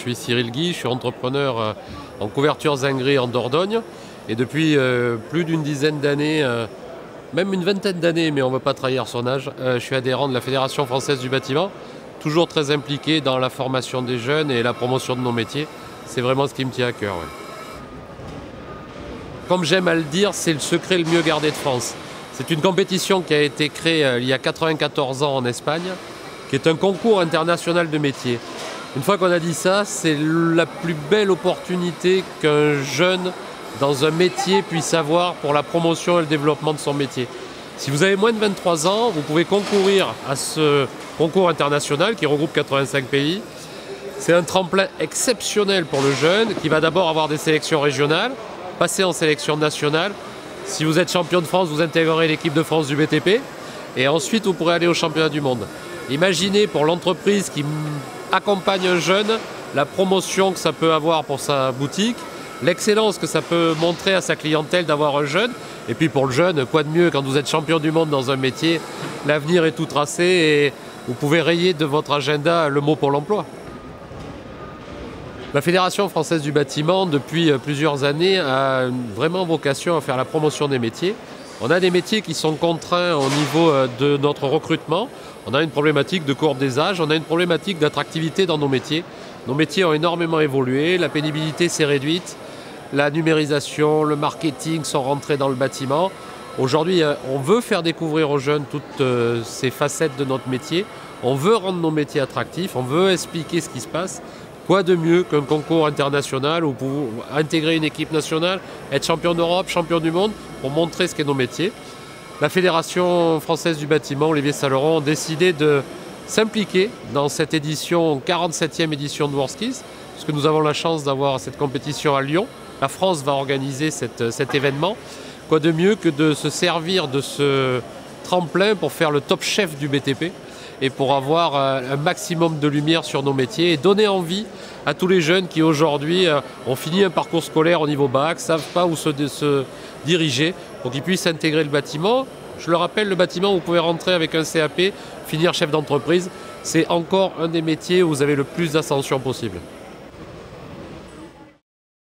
suis Cyril Guy, je suis entrepreneur en couvertures engrais en Dordogne. Et depuis plus d'une dizaine d'années, même une vingtaine d'années, mais on ne veut pas trahir son âge, je suis adhérent de la Fédération française du bâtiment, toujours très impliqué dans la formation des jeunes et la promotion de nos métiers. C'est vraiment ce qui me tient à cœur. Ouais. Comme j'aime à le dire, c'est le secret le mieux gardé de France. C'est une compétition qui a été créée il y a 94 ans en Espagne, qui est un concours international de métiers. Une fois qu'on a dit ça, c'est la plus belle opportunité qu'un jeune dans un métier puisse avoir pour la promotion et le développement de son métier. Si vous avez moins de 23 ans, vous pouvez concourir à ce concours international qui regroupe 85 pays. C'est un tremplin exceptionnel pour le jeune qui va d'abord avoir des sélections régionales, passer en sélection nationale. Si vous êtes champion de France, vous intégrerez l'équipe de France du BTP et ensuite vous pourrez aller au championnat du monde. Imaginez pour l'entreprise qui accompagne un jeune la promotion que ça peut avoir pour sa boutique, l'excellence que ça peut montrer à sa clientèle d'avoir un jeune. Et puis pour le jeune, quoi de mieux quand vous êtes champion du monde dans un métier, l'avenir est tout tracé et vous pouvez rayer de votre agenda le mot Pôle emploi. La Fédération française du bâtiment, depuis plusieurs années, a vraiment vocation à faire la promotion des métiers. On a des métiers qui sont contraints au niveau de notre recrutement. On a une problématique de courbe des âges, on a une problématique d'attractivité dans nos métiers. Nos métiers ont énormément évolué, la pénibilité s'est réduite, la numérisation, le marketing sont rentrés dans le bâtiment. Aujourd'hui, on veut faire découvrir aux jeunes toutes ces facettes de notre métier. On veut rendre nos métiers attractifs, on veut expliquer ce qui se passe. Quoi de mieux qu'un concours international où pour intégrer une équipe nationale, être champion d'Europe, champion du monde, pour montrer ce qu'est nos métiers. La Fédération française du bâtiment, Olivier Saleron, ont décidé de s'impliquer dans cette édition, 47e édition de WorldSkills, puisque nous avons la chance d'avoir cette compétition à Lyon. La France va organiser cet événement. Quoi de mieux que de se servir de ce tremplin pour faire le top chef du BTP et pour avoir un maximum de lumière sur nos métiers et donner envie à tous les jeunes qui aujourd'hui ont fini un parcours scolaire au niveau bac, ne savent pas où se diriger, pour qu'ils puissent intégrer le bâtiment. Je le rappelle, le bâtiment, vous pouvez rentrer avec un CAP, finir chef d'entreprise. C'est encore un des métiers où vous avez le plus d'ascension possible.